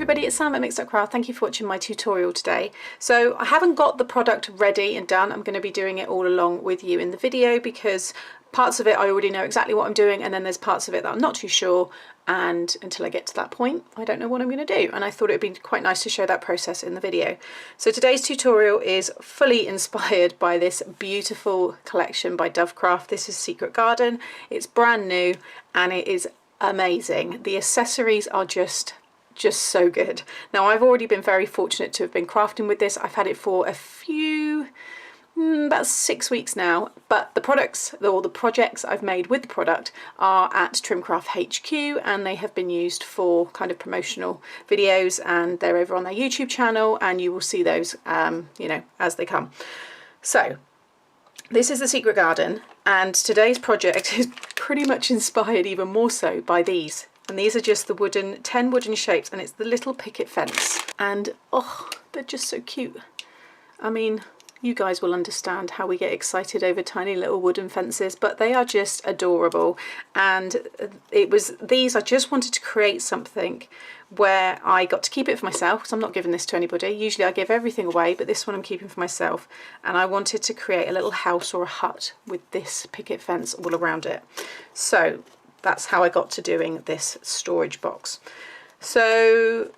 everybody, it's Sam at Dovecraft. Thank you for watching my tutorial today. So I haven't got the product ready and done. I'm going to be doing it all along with you in the video because parts of it I already know exactly what I'm doing, and then there's parts of it that I'm not too sure, and until I get to that point I don't know what I'm going to do, and I thought it would be quite nice to show that process in the video. So today's tutorial is fully inspired by this beautiful collection by Dovecraft. This is Secret Garden. It's brand new and it is amazing. The accessories are just so good. Now I've already been very fortunate to have been crafting with this. I've had it for a few, about 6 weeks now, but the products or the projects I've made with the product are at Trimcraft HQ, and they have been used for kind of promotional videos, and they're over on their YouTube channel, and you will see those you know, as they come. So this is the Secret Garden, and today's project is pretty much inspired even more so by these. And these are just the 10 wooden shapes, and it's the little picket fence. And oh, they're just so cute. I mean, you guys will understand how we get excited over tiny little wooden fences, but they are just adorable. And it was these, I just wanted to create something where I got to keep it for myself, because I'm not giving this to anybody. Usually I give everything away, but this one I'm keeping for myself. And I wanted to create a little house or a hut with this picket fence all around it. So that's how I got to doing this storage box. So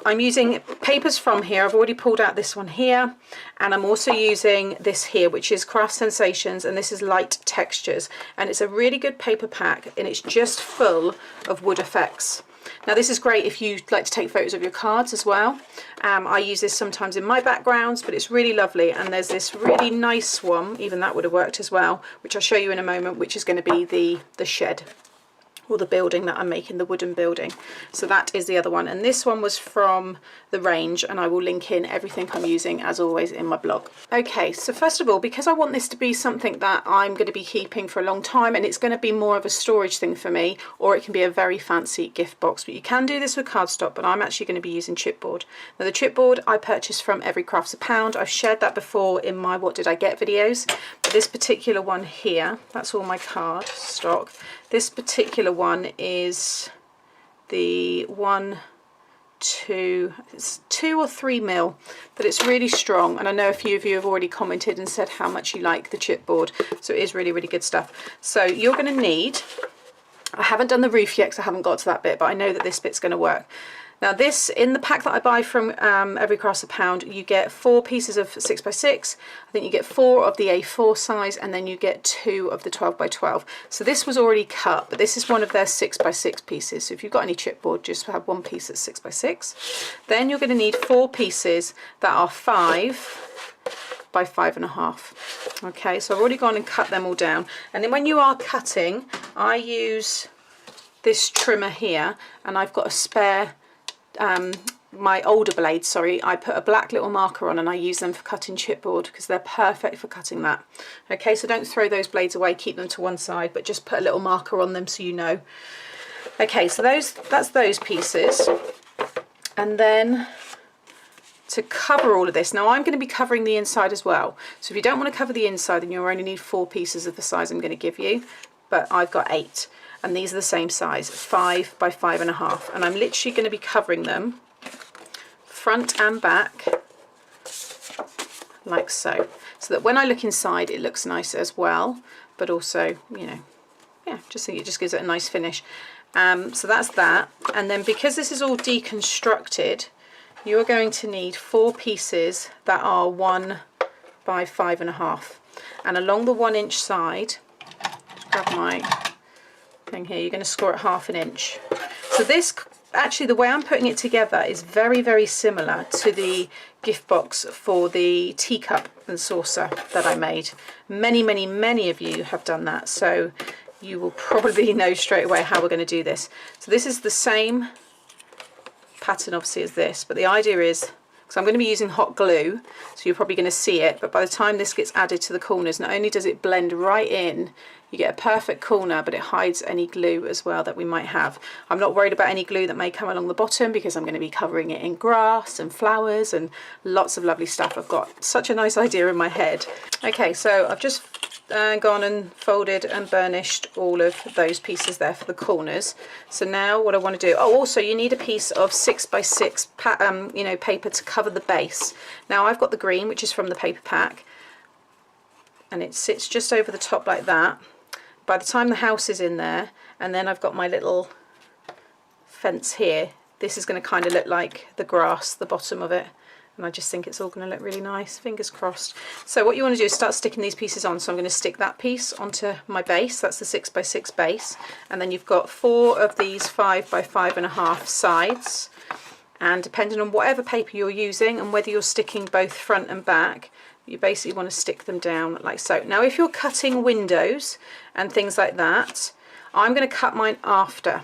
I'm using papers from here. I've already pulled out this one here, and I'm also using this here, which is Craft Sensations, and this is Light Textures, and it's a really good paper pack, and it's just full of wood effects. Now this is great if you like to take photos of your cards as well. I use this sometimes in my backgrounds, but it's really lovely. And there's this really nice one, even that would have worked as well, which I'll show you in a moment, which is going to be the shed, or the building that I'm making, the wooden building. So that is the other one, and this one was from the range, and I will link in everything I'm using as always in my blog. Okay, so first of all, because I want this to be something that I'm going to be keeping for a long time, and it's going to be more of a storage thing for me, or it can be a very fancy gift box, but you can do this with cardstock, but I'm actually going to be using chipboard. Now the chipboard I purchased from Every Craft's a Pound. I've shared that before in my What Did I Get videos, but this particular one here, that's all my card stock. This particular one is the it's 2 or 3 mil, but it's really strong, and I know a few of you have already commented and said how much you like the chipboard, so it is really good stuff. So you're going to need, I haven't done the roof yet because I haven't got to that bit, but I know that this bit's going to work. Now this, in the pack that I buy from Every Craft's a Pound, you get 4 pieces of 6x6, I think you get 4 of the A4 size, and then you get 2 of the 12x12. So this was already cut, but this is one of their 6x6 pieces. So if you've got any chipboard, just have one piece that's 6x6. Then you're going to need 4 pieces that are 5 by 5.5. Okay, so I've already gone and cut them all down. And then when you are cutting, I use this trimmer here, and I've got a spare my older blades, sorry, I put a black little marker on, and I use them for cutting chipboard because they're perfect for cutting that. Okay, so don't throw those blades away, keep them to one side, but just put a little marker on them so you know. Okay, so that's those pieces. And then to cover all of this, now I'm going to be covering the inside as well, so if you don't want to cover the inside, then you'll only need 4 pieces of the size I'm going to give you, but I've got 8. And these are the same size, 5 by 5.5, and I'm literally going to be covering them front and back like so, so that when I look inside it looks nice as well, but also, you know, yeah, just think it just gives it a nice finish. So that's that, and then because this is all deconstructed, you're going to need 4 pieces that are 1 by 5.5, and along the 1 inch side, just grab my thing here, you're going to score it 1/2 inch. So this, actually the way I'm putting it together is very similar to the gift box for the teacup and saucer that I made. Many of you have done that, so you will probably know straight away how we're going to do this. So this is the same pattern obviously as this, but the idea is, so I'm going to be using hot glue, so you're probably going to see it, but by the time this gets added to the corners, not only does it blend right in, you get a perfect corner, but it hides any glue as well that we might have. I'm not worried about any glue that may come along the bottom because I'm going to be covering it in grass and flowers and lots of lovely stuff. I've got such a nice idea in my head. Okay, so I've just gone and folded and burnished all of those pieces there for the corners. So now what I want to do, oh, also you need a piece of 6x6 you know, paper to cover the base. Now I've got the green, which is from the paper pack, and it sits just over the top like that. By the time the house is in there, and then I've got my little fence here, this is going to kind of look like the grass, the bottom of it. And I just think it's all going to look really nice, fingers crossed. So what you want to do is start sticking these pieces on. So I'm going to stick that piece onto my base, that's the 6x6 base. And then you've got 4 of these 5x5.5 sides. And depending on whatever paper you're using and whether you're sticking both front and back, you basically want to stick them down like so. Now if you're cutting windows and things like that, I'm going to cut mine after,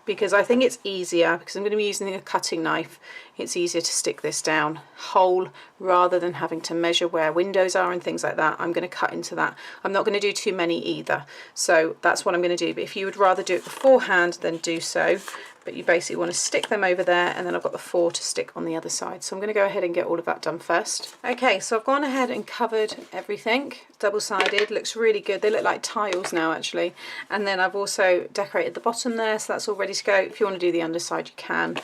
because I think it's easier, because I'm going to be using a cutting knife, it's easier to stick this down whole rather than having to measure where windows are and things like that. I'm going to cut into that. I'm not going to do too many either, so that's what I'm going to do. But if you would rather do it beforehand, then do so. But you basically want to stick them over there, and then I've got the 4 to stick on the other side. So I'm going to go ahead and get all of that done first. Okay, so I've gone ahead and covered everything, double-sided, looks really good. They look like tiles now actually. And then I've also decorated the bottom there, so that's all ready to go. If you want to do the underside, you can.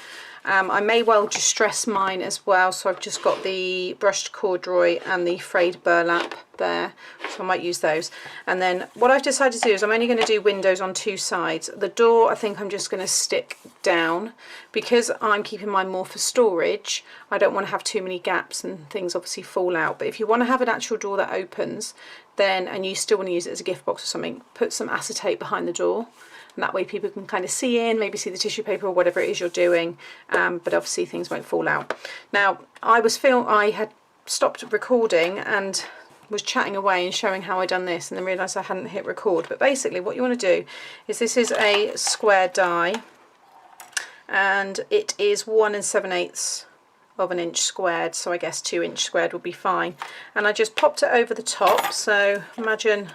I may well just stress mine as well, so I've just got the brushed corduroy and the frayed burlap there, so I might use those. And then what I've decided to do is I'm only going to do windows on 2 sides. The door I think I'm just going to stick down, because I'm keeping mine more for storage. I don't want to have too many gaps and things obviously fall out. But if you want to have an actual door that opens, then, and you still want to use it as a gift box or something, put some acetate behind the door. And that way people can kind of see in, maybe see the tissue paper or whatever it is you're doing, but obviously things won't fall out. Now I had stopped recording and was chatting away and showing how I done this, and then realised I hadn't hit record. But basically what you want to do is, this is a square die, and it is 1 7/8 of an inch squared, so I guess 2 inch squared would be fine. And I just popped it over the top, so imagine,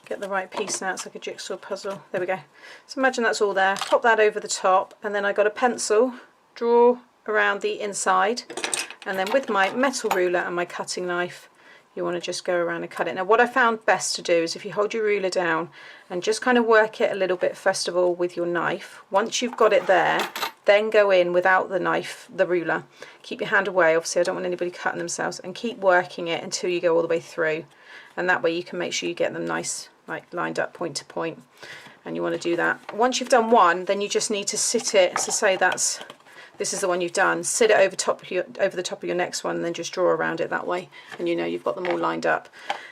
get the right piece now, it's like a jigsaw puzzle, there we go. So imagine that's all there, pop that over the top, and then I got a pencil, draw around the inside, and then with my metal ruler and my cutting knife, you want to just go around and cut it. Now what I found best to do is, if you hold your ruler down and just kind of work it a little bit first of all with your knife, once you've got it there, then go in without the knife, the ruler. Keep your hand away, obviously I don't want anybody cutting themselves, and keep working it until you go all the way through. And that way you can make sure you get them nice, like lined up point to point. And you want to do that. Once you've done one, then you just need to sit it, so say this is the one you've done, sit it over the top of your next one, and then just draw around it that way, and you know you've got them all lined up.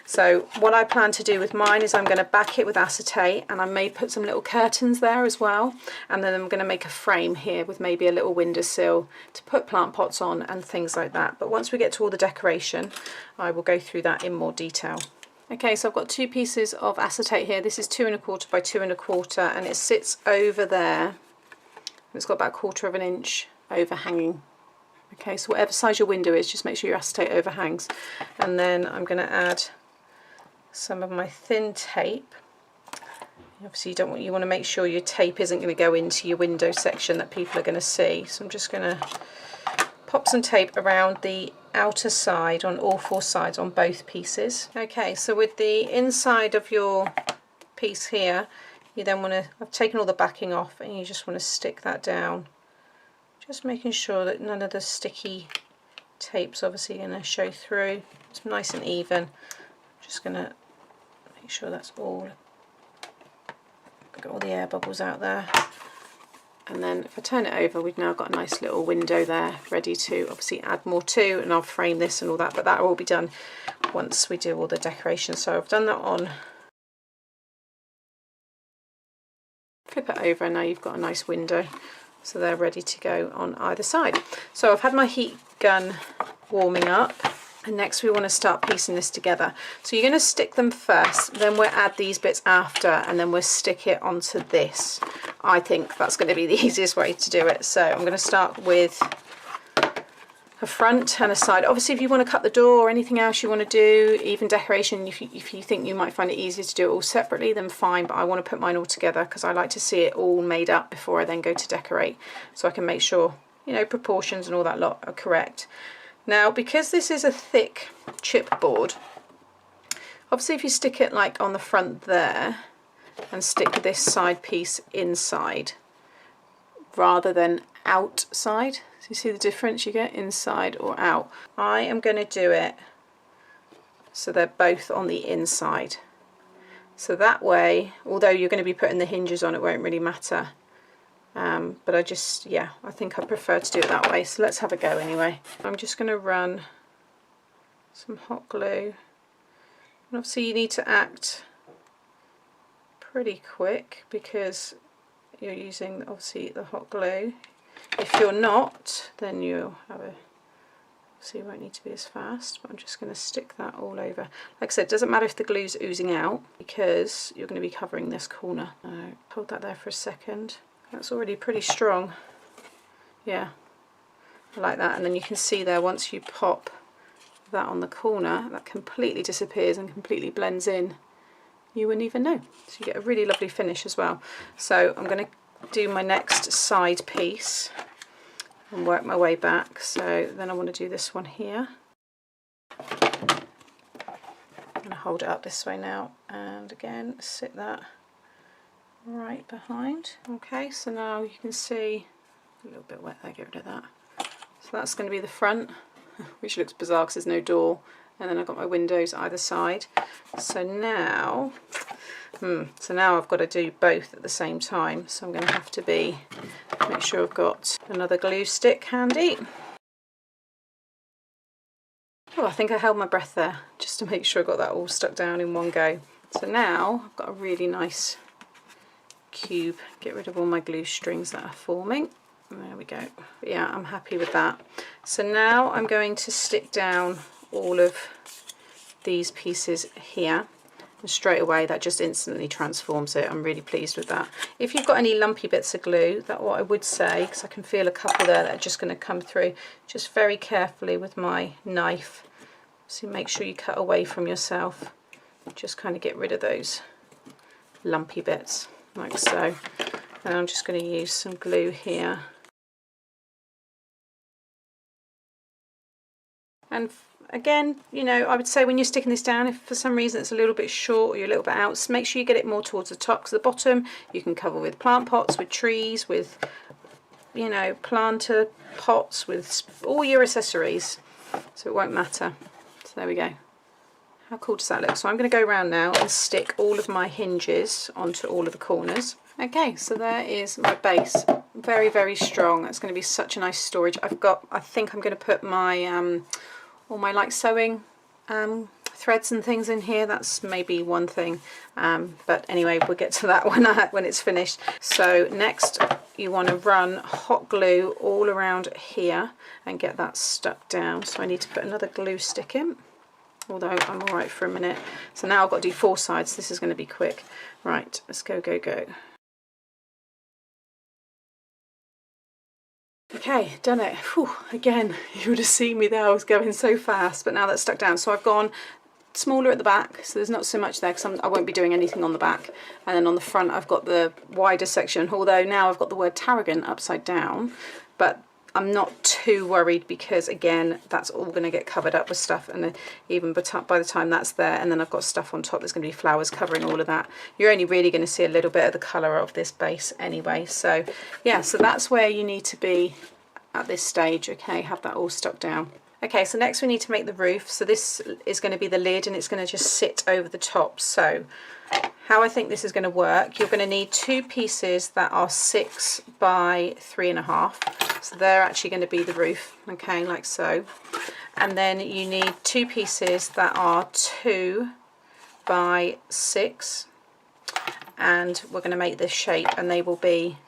So what I plan to do with mine is I'm going to back it with acetate, and I may put some little curtains there as well, and then I'm going to make a frame here with maybe a little windowsill to put plant pots on and things like that. But once we get to all the decoration, I will go through that in more detail. Okay, so I've got 2 pieces of acetate here. This is 2 1/4 by 2 1/4, and it sits over there. It's got about 1/4 of an inch overhanging. Okay, so whatever size your window is, just make sure your acetate overhangs. And then I'm going to add some of my thin tape. Obviously you want to make sure your tape isn't going to go into your window section that people are going to see. So I'm just going to pop some tape around the outer side on all 4 sides on both pieces. Okay, so with the inside of your piece here, you then want to, I've taken all the backing off, and you just want to stick that down, just making sure that none of the sticky tape's obviously going to show through. It's nice and even. Just going to make sure that's all, got all the air bubbles out there. And then if I turn it over, we've now got a nice little window there ready to obviously add more to, and I'll frame this and all that, but that will all be done once we do all the decoration. So I've done that on, flip it over, and now you've got a nice window. So they're ready to go on either side. So I've had my heat gun warming up, and next we want to start piecing this together. So you're going to stick them first, then we'll add these bits after, and then we'll stick it onto this. I think that's going to be the easiest way to do it. So I'm going to start with a front and a side. Obviously if you want to cut the door or anything else you want to do, even decoration, if you think you might find it easier to do it all separately, then fine, but I want to put mine all together because I like to see it all made up before I then go to decorate, so I can make sure, you know, proportions and all that lot are correct. Now because this is a thick chipboard, Obviously if you stick it like on the front there and stick this side piece inside rather than outside, so you see the difference, you get inside or out. I am going to do it so they're both on the inside. So that way, although you're going to be putting the hinges on, it won't really matter. But I just, yeah, I think I prefer to do it that way. So let's have a go anyway. I'm just going to run some hot glue. And obviously you need to act pretty quick because you're using obviously the hot glue. If you're not, then you'll have a, so you won't need to be as fast, but I'm just going to stick that all over. Like I said, it doesn't matter if the glue's oozing out because you're going to be covering this corner. Hold that there for a second. That's already pretty strong. Yeah, I like that. And then you can see there, once you pop that on the corner, that completely disappears and completely blends in. You wouldn't even know. So you get a really lovely finish as well. So I'm going to do my next side piece and work my way back. So then I want to do this one here. I'm going to hold it up this way now and again sit that right behind. Okay, so now you can see a little bit wet there, get rid of that. So that's going to be the front, which looks bizarre because there's no door, and then I've got my windows either side. So now I've got to do both at the same time, so I'm going to have to make sure I've got another glue stick handy. Oh, I think I held my breath there just to make sure I got that all stuck down in one go. So now I've got a really nice cube. Get rid of all my glue strings that are forming. There we go. But yeah, I'm happy with that. So now I'm going to stick down all of these pieces here. And straight away that just instantly transforms it. I'm really pleased with that. If you've got any lumpy bits of glue, that's what I would say, because I can feel a couple there that are just going to come through. Just very carefully with my knife, so make sure you cut away from yourself. Just kind of get rid of those lumpy bits like so. And I'm just going to use some glue here. And again, you know, I would say when you're sticking this down, if for some reason it's a little bit short or you're a little bit out, make sure you get it more towards the top, because the bottom you can cover with plant pots, with trees, with, you know, planter pots, with all your accessories, so it won't matter. So there we go. How cool does that look? So I'm going to go around now and stick all of my hinges onto all of the corners. Okay, so there is my base. Very, very strong. It's going to be such a nice storage. I think I'm going to put my all my like sewing threads and things in here. That's maybe one thing, but anyway, we'll get to that when it's finished. So next you want to run hot glue all around here and get that stuck down. So I need to put another glue stick in, although I'm all right for a minute. So now I've got to do 4 sides. This is going to be quick. Right, let's go. Okay, done it. Whew, again, you would have seen me there, I was going so fast, but now that's stuck down. So I've gone smaller at the back, so there's not so much there because I won't be doing anything on the back. And then on the front I've got the wider section, although now I've got the word tarragon upside down, but I'm not too worried because again, that's all going to get covered up with stuff, and even by the time that's there, and then I've got stuff on top, there's going to be flowers covering all of that. You're only really going to see a little bit of the colour of this base anyway. So yeah, so that's where you need to be at this stage. Okay, have that all stuck down. Okay, so next we need to make the roof. So this is going to be the lid, and it's going to just sit over the top. So how I think this is going to work, you're going to need 2 pieces that are 6 by 3.5. So they're actually going to be the roof, okay, like so. And then you need 2 pieces that are 2 by 6. And we're going to make this shape, and they will be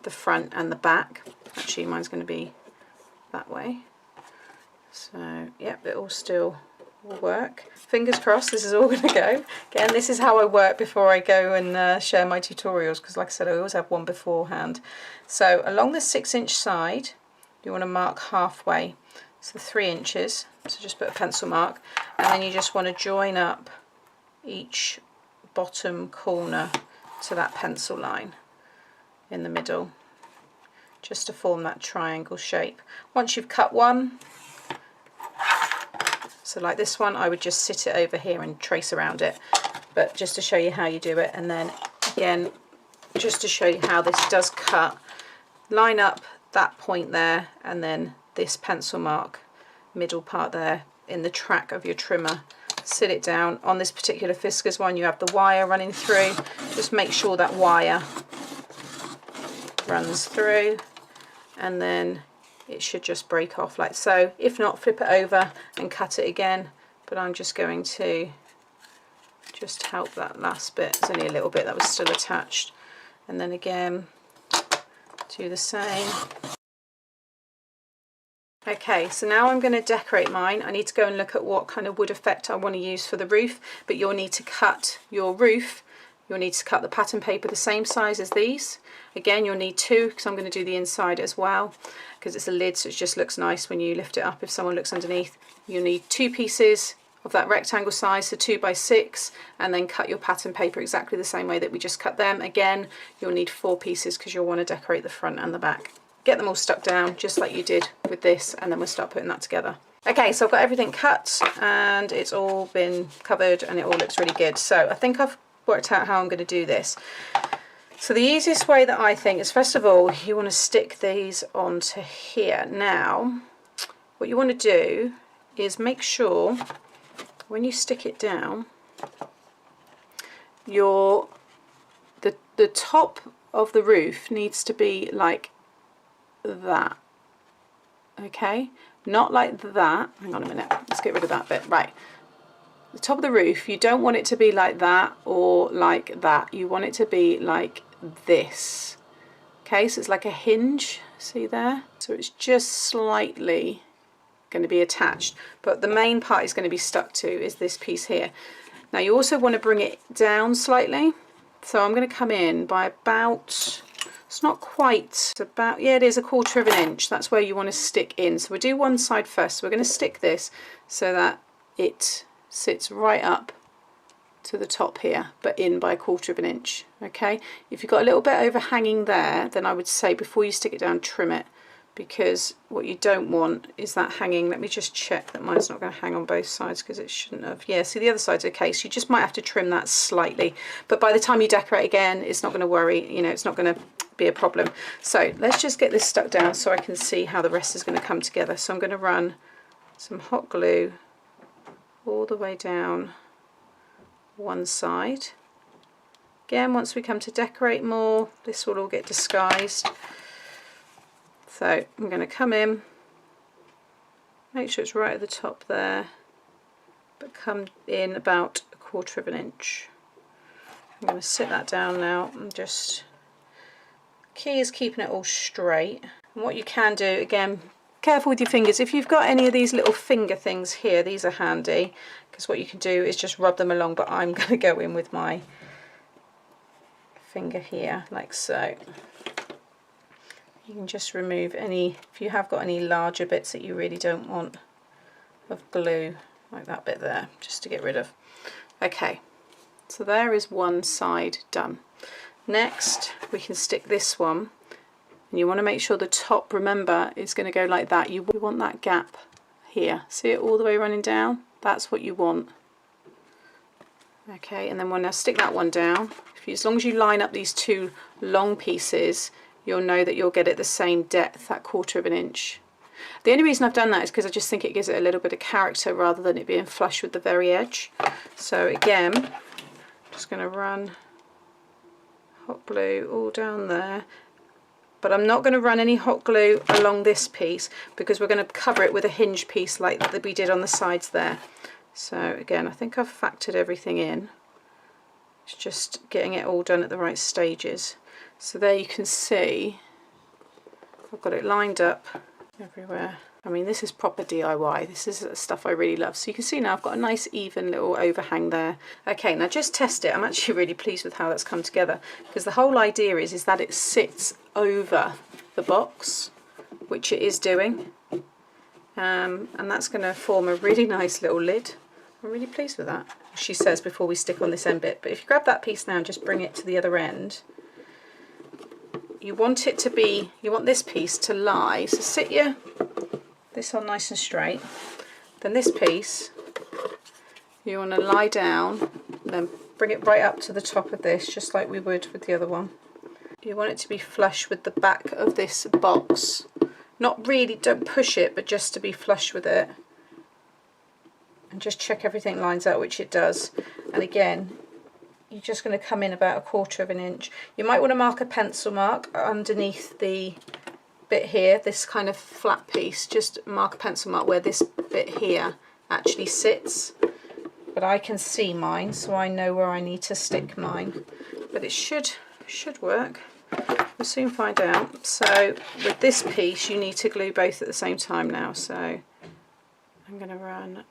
the front and the back. Actually, mine's going to be that way. So, yep, it all still will work. Fingers crossed this is all going to go. Again, this is how I work before I go and share my tutorials, because like I said, I always have one beforehand. So along the 6-inch side, you want to mark halfway, so 3 inches, so just put a pencil mark, and then you just want to join up each bottom corner to that pencil line in the middle, just to form that triangle shape. Once you've cut one, So like this one, I would just sit it over here and trace around it, but just to show you how you do it. And then again, just to show you how this does cut, line up that point there, and then this pencil mark middle part there in the track of your trimmer. Sit it down. On this particular Fiskars one, you have the wire running through. Just make sure that wire runs through, and then it should just break off like so. If not, flip it over and cut it again, but I'm just going to just help that last bit. There's only a little bit that was still attached, and then again do the same. Okay, so now I'm going to decorate mine. I need to go and look at what kind of wood effect I want to use for the roof, but you'll need to cut your roof. You'll need to cut the pattern paper the same size as these. Again, you'll need two, because I'm going to do the inside as well, because it's a lid, so it just looks nice when you lift it up if someone looks underneath. You'll need 2 pieces of that rectangle size, so 2 by 6, and then cut your pattern paper exactly the same way that we just cut them. Again, you'll need 4 pieces because you'll want to decorate the front and the back. Get them all stuck down just like you did with this, and then we'll start putting that together. Okay, so I've got everything cut and it's all been covered and it all looks really good. So I think I've worked out how I'm going to do this. So the easiest way that I think is, first of all, you want to stick these onto here. Now, what you want to do is make sure when you stick it down, the top of the roof needs to be like that. Okay, not like that. Hang on a minute, let's get rid of that bit. Right, the top of the roof, you don't want it to be like that or like that. You want it to be like this. Okay, so it's like a hinge, see there? So it's just slightly going to be attached, but the main part is going to be stuck to is this piece here. Now you also want to bring it down slightly, so I'm going to come in by about, it's not quite, it's about, yeah, it is 1/4 of an inch. That's where you want to stick in. So we'll do one side first. So we're going to stick this so that it sits right up to the top here, but in by 1/4 of an inch. Okay, if you've got a little bit overhanging there, then I would say before you stick it down, trim it, because what you don't want is that hanging. Let me just check that mine's not going to hang on both sides, because it shouldn't have. Yeah, see, the other side's okay, so you just might have to trim that slightly, but by the time you decorate again, it's not going to worry, you know, it's not going to be a problem. So let's just get this stuck down so I can see how the rest is going to come together. So I'm going to run some hot glue all the way down one side. Again, once we come to decorate more, this will all get disguised. So I'm going to come in, make sure it's right at the top there, but come in about 1/4 of an inch. I'm going to sit that down now, and just, key is keeping it all straight. And what you can do, again, careful with your fingers. If you've got any of these little finger things here, these are handy, because what you can do is just rub them along, but I'm going to go in with my finger here, like so. You can just remove any, if you have got any larger bits that you really don't want of glue, like that bit there, just to get rid of. Okay, so there is one side done. Next, we can stick this one, and you want to make sure the top, remember, is going to go like that. You want that gap here. See it all the way running down? That's what you want. Okay, and then when I stick that one down, as long as you line up these two long pieces, you'll know that you'll get it the same depth, that 1/4 of an inch. The only reason I've done that is because I just think it gives it a little bit of character rather than it being flush with the very edge. So again, I'm just going to run hot glue all down there, but I'm not going to run any hot glue along this piece because we're going to cover it with a hinge piece like that we did on the sides there. So again, I think I've factored everything in. It's just getting it all done at the right stages. So there you can see I've got it lined up everywhere. I mean, this is proper DIY. This is stuff I really love. So you can see now I've got a nice even little overhang there. Okay, now just test it. I'm actually really pleased with how that's come together, because the whole idea is that it sits over the box, which it is doing, and that's going to form a really nice little lid. I'm really pleased with that, she says, before we stick on this end bit. But if you grab that piece now and just bring it to the other end, you want it to be, you want this piece to lie, so sit this on nice and straight, then this piece You want to lie down, then bring it right up to the top of this, just like we would with the other one. You want it to be flush with the back of this box. Not really, don't push it, but just to be flush with it. And just check everything lines out, which it does. And again, you're just going to come in about 1/4 of an inch. You might want to mark a pencil mark underneath the bit here, this kind of flat piece. Just mark a pencil mark where this bit here actually sits. But I can see mine, so I know where I need to stick mine. But it should work. We'll soon find out. So with this piece, you need to glue both at the same time now. So I'm going to run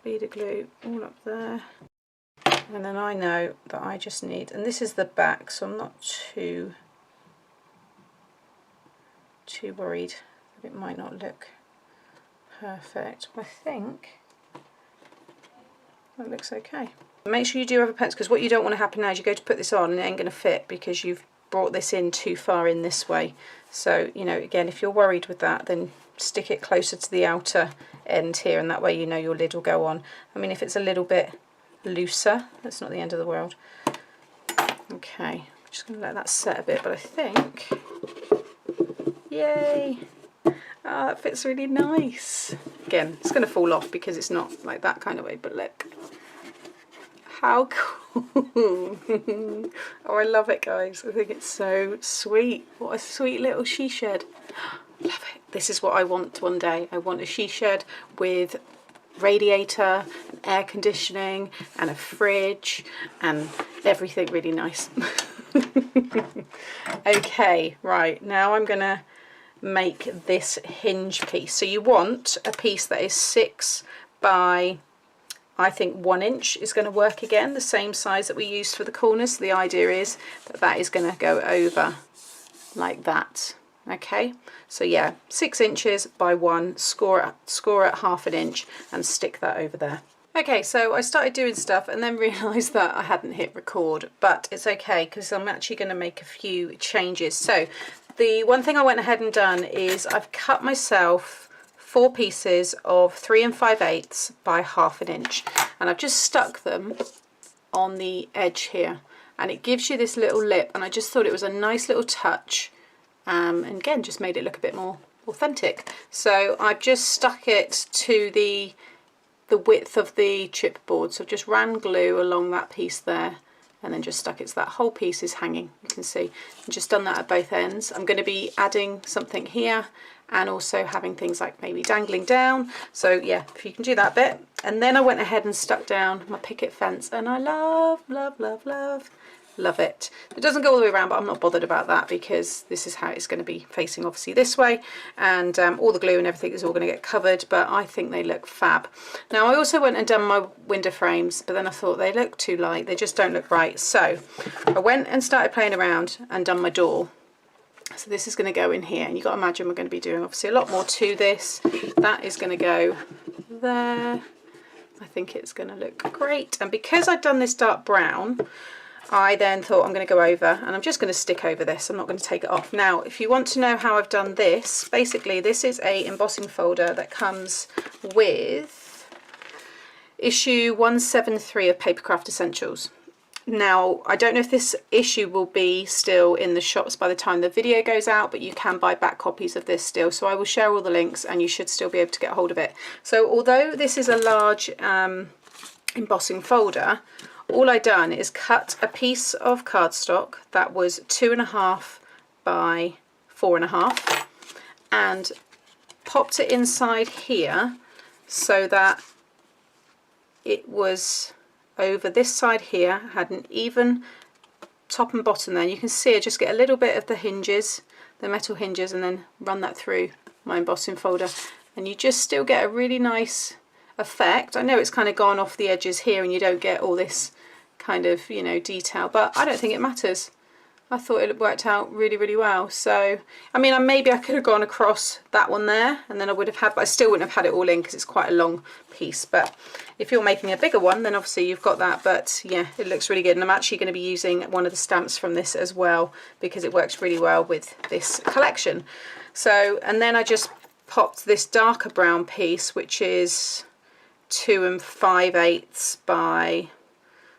bead of glue all up there. And then I know that I just need, and this is the back, so I'm not too worried that it might not look perfect. I think that looks okay. Make sure you do have a pencil, because what you don't want to happen now is you go to put this on and it ain't going to fit because you've brought this in too far in this way. So, you know, again, if you're worried with that, then stick it closer to the outer end here, and that way you know your lid will go on. I mean, if it's a little bit looser, that's not the end of the world. Okay, I'm just going to let that set a bit, but I think, yay! Ah, that fits really nice. Again, it's going to fall off because it's not like that kind of way, but look. How cool. Oh, I love it, guys. I think it's so sweet. What a sweet little she shed. Love it. This is what I want one day. I want a she shed with radiator and air conditioning and a fridge and everything really nice. Okay, right, now I'm gonna make this hinge piece. So you want a piece that is 6 by, I think 1 inch is going to work again, the same size that we used for the corners. So the idea is that that is going to go over like that. Okay, so yeah, 6 inches by 1, score at 1/2 inch and stick that over there. Okay, so I started doing stuff and then realised that I hadn't hit record, but it's okay because I'm actually going to make a few changes. So the one thing I went ahead and done is I've cut myself 4 pieces of 3 5/8 by 1/2 inch, and I've just stuck them on the edge here, and it gives you this little lip, and I just thought it was a nice little touch, and again just made it look a bit more authentic. So I've just stuck it to the width of the chipboard, so I've just ran glue along that piece there and then just stuck it, so that whole piece is hanging, you can see. I've just done that at both ends. I'm going to be adding something here and also having things like maybe dangling down, so yeah, if you can do that bit. And then I went ahead and stuck down my picket fence, and I love it. It doesn't go all the way around, but I'm not bothered about that because this is how it's going to be facing, obviously this way, and all the glue and everything is all going to get covered, but I think they look fab. Now I also went and done my window frames, but then I thought they look too light, they just don't look right, so I went and started playing around and done my door. So this is going to go in here, and you've got to imagine we're going to be doing obviously a lot more to this. That is going to go there. I think it's going to look great, and because I've done this dark brown, I then thought I'm going to go over and I'm just going to stick over this. I'm not going to take it off. Now, if you want to know how I've done this, basically this is a embossing folder that comes with issue 173 of Papercraft Essentials. Now, I don't know if this issue will be still in the shops by the time the video goes out, but you can buy back copies of this still. So I will share all the links and you should still be able to get hold of it. So although this is a large embossing folder, all I done is cut a piece of cardstock that was 2.5 by 4.5 and popped it inside here so that it was over this side here, had an even top and bottom there. And you can see I just get a little bit of the hinges, the metal hinges, and then run that through my embossing folder, and you just still get a really nice effect. I know it's kind of gone off the edges here and you don't get all this kind of, you know, detail, but I don't think it matters. I thought it worked out really, really well. So, I mean, maybe I could have gone across that one there and then I would have had, but I still wouldn't have had it all in because it's quite a long piece. But if you're making a bigger one, then obviously you've got that. But yeah, it looks really good. And I'm actually going to be using one of the stamps from this as well because it works really well with this collection. So, and then I just popped this darker brown piece, which is 2 5/8 by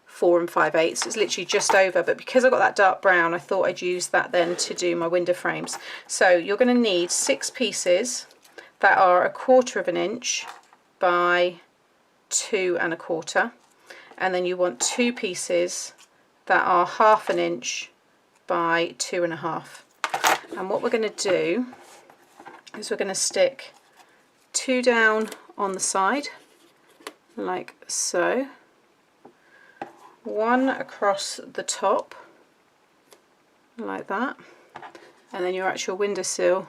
4 5/8. It's literally just over, but because I've got that dark brown, I thought I'd use that then to do my window frames. So you're going to need 6 pieces that are 1/4 inch by 2 1/4, and then you want 2 pieces that are 1/2 inch by 2 1/2. And what we're going to do is we're going to stick 2 down on the side like so, 1 across the top like that, and then your actual windowsill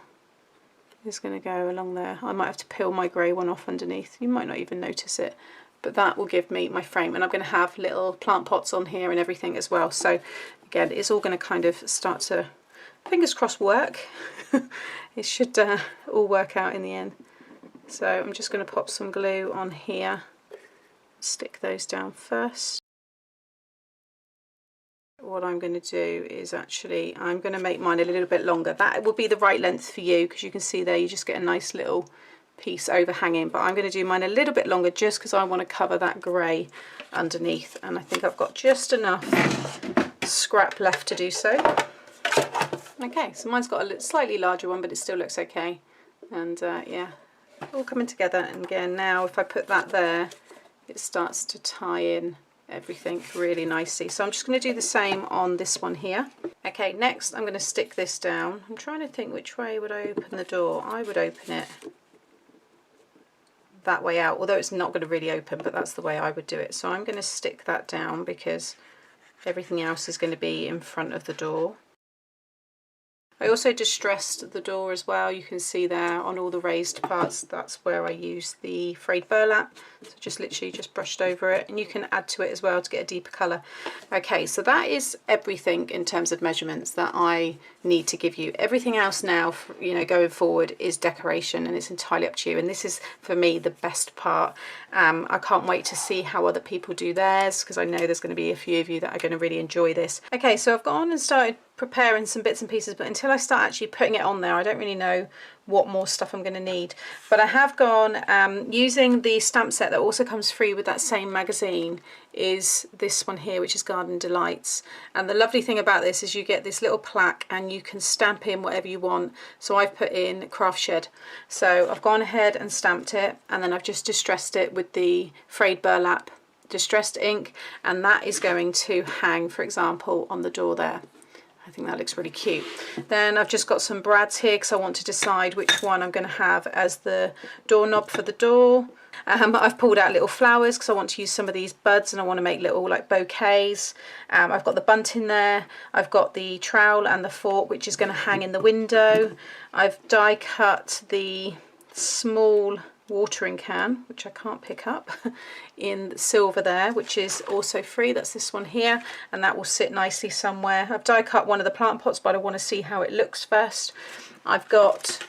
is going to go along there. I might have to peel my grey one off underneath, you might not even notice it, but that will give me my frame. And I'm going to have little plant pots on here and everything as well, so again it's all going to kind of start to, fingers crossed, work. It should all work out in the end. So I'm just going to pop some glue on here, stick those down first. What I'm going to do is actually, I'm going to make mine a little bit longer. That will be the right length for you, because you can see there you just get a nice little piece overhanging, but I'm going to do mine a little bit longer just because I want to cover that grey underneath, and I think I've got just enough scrap left to do so. Okay, so mine's got a slightly larger one, but it still looks okay, and yeah, all coming together. And again, now if I put that there, it starts to tie in everything really nicely. So I'm just going to do the same on this one here. Okay, next I'm going to stick this down. I'm trying to think which way would I open the door. I would open it that way out, although it's not going to really open, but that's the way I would do it. So I'm going to stick that down because everything else is going to be in front of the door. I also distressed the door as well. You can see there on all the raised parts, that's where I used the frayed burlap. So just literally just brushed over it, and you can add to it as well to get a deeper colour. Okay, so that is everything in terms of measurements that I need to give you. Everything else now, you know, going forward is decoration, and it's entirely up to you. And this is, for me, the best part. I can't wait to see how other people do theirs, because I know there's going to be a few of you that are going to really enjoy this. Okay, so I've gone and started preparing some bits and pieces, but until I start actually putting it on there, I don't really know what more stuff I'm going to need. But I have gone using the stamp set that also comes free with that same magazine, is this one here, which is Garden Delights. And the lovely thing about this is you get this little plaque and you can stamp in whatever you want. So I've put in Craft Shed, so I've gone ahead and stamped it, and then I've just distressed it with the frayed burlap distressed ink, and that is going to hang, for example, on the door there. I think that looks really cute. Then I've just got some brads here because I want to decide which one I'm going to have as the doorknob for the door. I've pulled out little flowers because I want to use some of these buds, and I want to make little like bouquets. I've got the bunting there. I've got the trowel and the fork, which is going to hang in the window. I've die cut the small watering can, which I can't pick up, in silver there, which is also free. That's this one here, and that will sit nicely somewhere. I've die cut one of the plant pots, but I want to see how it looks first. I've got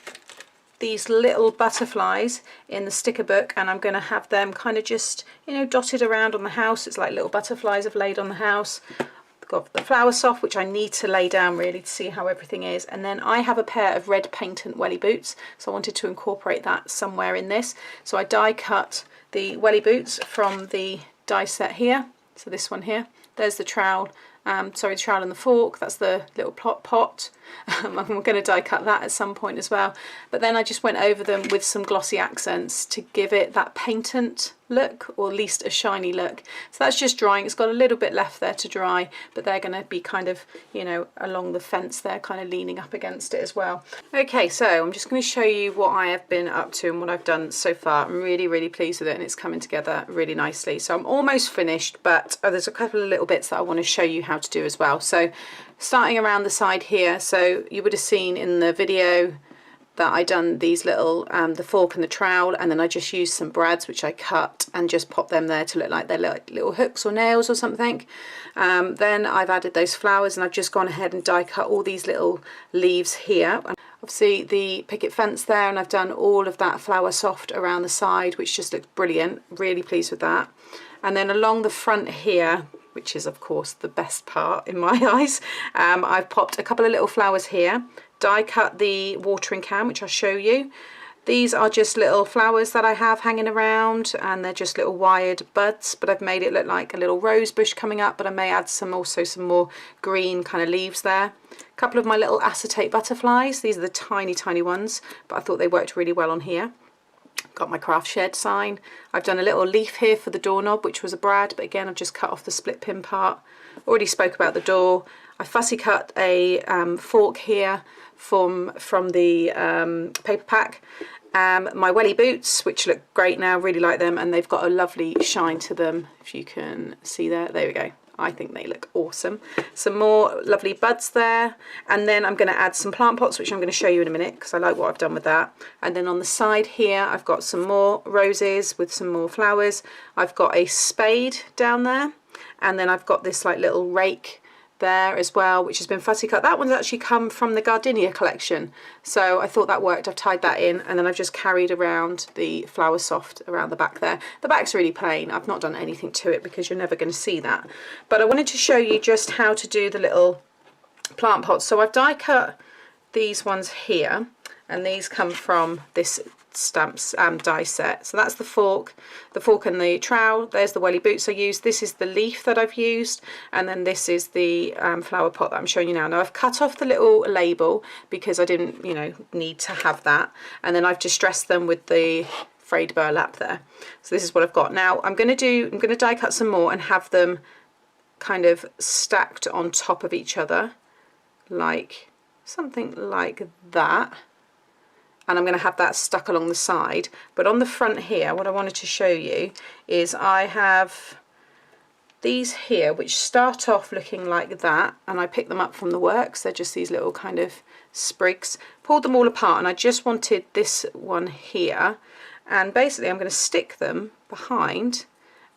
these little butterflies in the sticker book, and I'm going to have them kind of just, you know, dotted around on the house. It's like little butterflies I've laid on the house. I've got the flower soft, which I need to lay down really to see how everything is, and then I have a pair of red paintant welly boots, so I wanted to incorporate that somewhere in this. So I die cut the welly boots from the die set here, so this one here. There's the trowel, sorry, the trowel and the fork, that's the little pot. I'm going to die cut that at some point as well. But then I just went over them with some glossy accents to give it that paintant look, or at least a shiny look. So that's just drying. It's got a little bit left there to dry, but they're going to be kind of, you know, along the fence there, kind of leaning up against it as well. Okay, so I'm just going to show you what I have been up to and what I've done so far. I'm really, really pleased with it, and it's coming together really nicely. So I'm almost finished, but there's a couple of little bits that I want to show you how to do as well. So starting around the side here, so you would have seen in the video that I done these little, the fork and the trowel, and then I just used some brads which I cut and just popped them there to look like they're like little hooks or nails or something. Then I've added those flowers, and I've just gone ahead and die cut all these little leaves here. And obviously the picket fence there, and I've done all of that flower soft around the side, which just looks brilliant. Really pleased with that. And then along the front here, which is of course the best part in my eyes, I've popped a couple of little flowers here, die cut the watering can, which I'll show you, These are just little flowers that I have hanging around, and they're just little wired buds, but I've made it look like a little rose bush coming up, but I may add some more green kind of leaves there. A couple of my little acetate butterflies. These are the tiny ones, but I thought they worked really well on here. Got my craft shed sign. I've done a little leaf here for the doorknob, which was a brad, but again I've just cut off the split pin part. Already spoke about the door. I fussy cut a fork here from the paper pack. My welly boots, which look great now, really like them, and they've got a lovely shine to them, if you can see there. There we go. I think they look awesome. Some more lovely buds there, and then I'm going to add some plant pots, which I'm going to show you in a minute because I like what I've done with that. And then on the side here I've got some more roses with some more flowers. I've got a spade down there, and then I've got this like little rake there as well, which has been fussy cut. That one's actually come from the Gardenia collection, so I thought that worked. I've tied that in, and then I've just carried around the flower soft around the back there. The back's really plain. I've not done anything to it because you're never going to see that, but I wanted to show you just how to do the little plant pots. So I've die cut these ones here, and these come from this stamps die set. So that's the fork and the trowel. There's the welly boots I used. This is the leaf that I've used, and then this is the flower pot that I'm showing you now. Now I've cut off the little label because I didn't, you know, need to have that, and then I've distressed them with the frayed burlap there. So this is what I've got. Now I'm going to die cut some more and have them kind of stacked on top of each other, like something like that. And I'm going to have that stuck along the side. But on the front here, what I wanted to show you is I have these here which start off looking like that, and I picked them up from the works. They're just these little kind of sprigs. Pulled them all apart, and I just wanted this one here, and basically I'm going to stick them behind,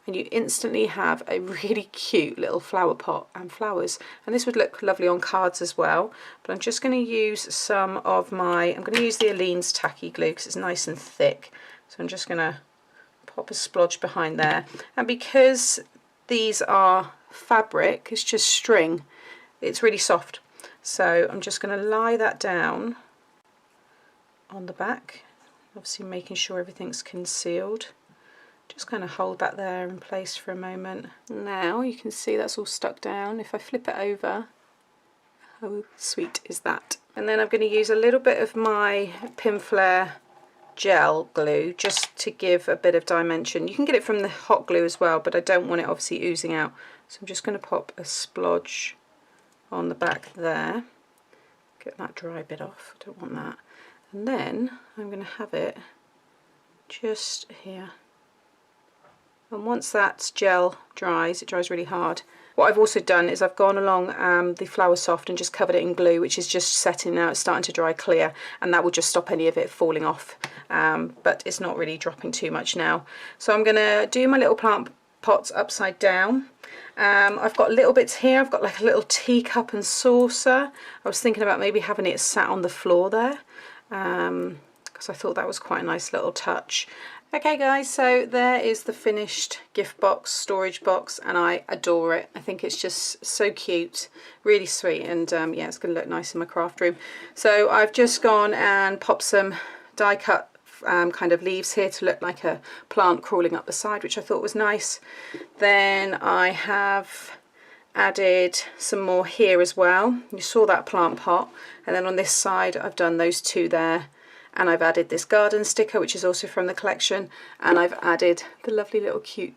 and you instantly have a really cute little flower pot and flowers. And this would look lovely on cards as well. But I'm just going to use some of my, I'm going to use the Aleene's tacky glue because it's nice and thick. So I'm just going to pop a splodge behind there. And because these are fabric, it's just string, it's really soft. So I'm just going to lie that down on the back, obviously making sure everything's concealed. Just kind of hold that there in place for a moment. Now you can see that's all stuck down. If I flip it over, how sweet is that? And then I'm going to use a little bit of my Pinflair gel glue just to give a bit of dimension. You can get it from the hot glue as well, but I don't want it obviously oozing out. So I'm just going to pop a splodge on the back there. Get that dry bit off, I don't want that. And then I'm going to have it just here. And once that gel dries, it dries really hard. What I've also done is I've gone along the Flower Soft and just covered it in glue, which is just setting now. It's starting to dry clear, and that will just stop any of it falling off. But it's not really dropping too much now. So I'm going to do my little plant pots upside down. I've got little bits here. I've got like a little teacup and saucer. I was thinking about maybe having it sat on the floor there, because I thought that was quite a nice little touch. Okay guys, so there is the finished gift box, storage box, and I adore it. I think it's just so cute, really sweet, and yeah, it's going to look nice in my craft room. So I've just gone and popped some die cut kind of leaves here to look like a plant crawling up the side, which I thought was nice. Then I have added some more here as well. You saw that plant pot, and then on this side I've done those two there. And I've added this garden sticker, which is also from the collection, and I've added the lovely little cute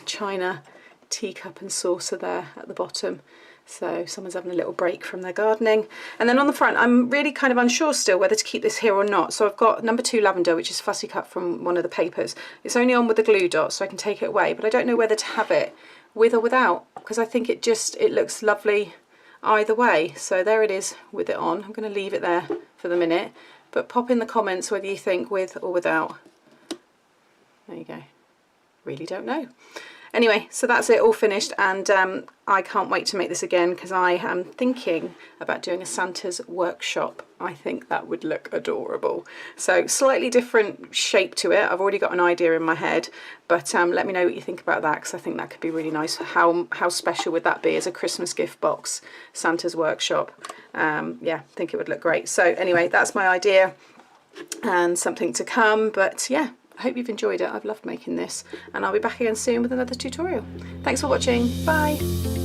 china teacup and saucer there at the bottom. So someone's having a little break from their gardening. And then on the front, I'm really kind of unsure still whether to keep this here or not. So I've got number 2 lavender, which is fussy cut from one of the papers. It's only on with the glue dot, so I can take it away, but I don't know whether to have it with or without, because I think it looks lovely either way. So there it is with it on. I'm going to leave it there for the minute. But pop in the comments whether you think with or without. There you go. Really don't know. Anyway, so that's it, all finished, and I can't wait to make this again because I am thinking about doing a Santa's workshop. I think that would look adorable. So slightly different shape to it. I've already got an idea in my head, but let me know what you think about that, because I think that could be really nice. How special would that be as a Christmas gift box, Santa's workshop? Yeah, I think it would look great. So anyway, that's my idea. and something to come. But yeah, I hope you've enjoyed it. I've loved making this, and I'll be back again soon with another tutorial. Thanks for watching. Bye.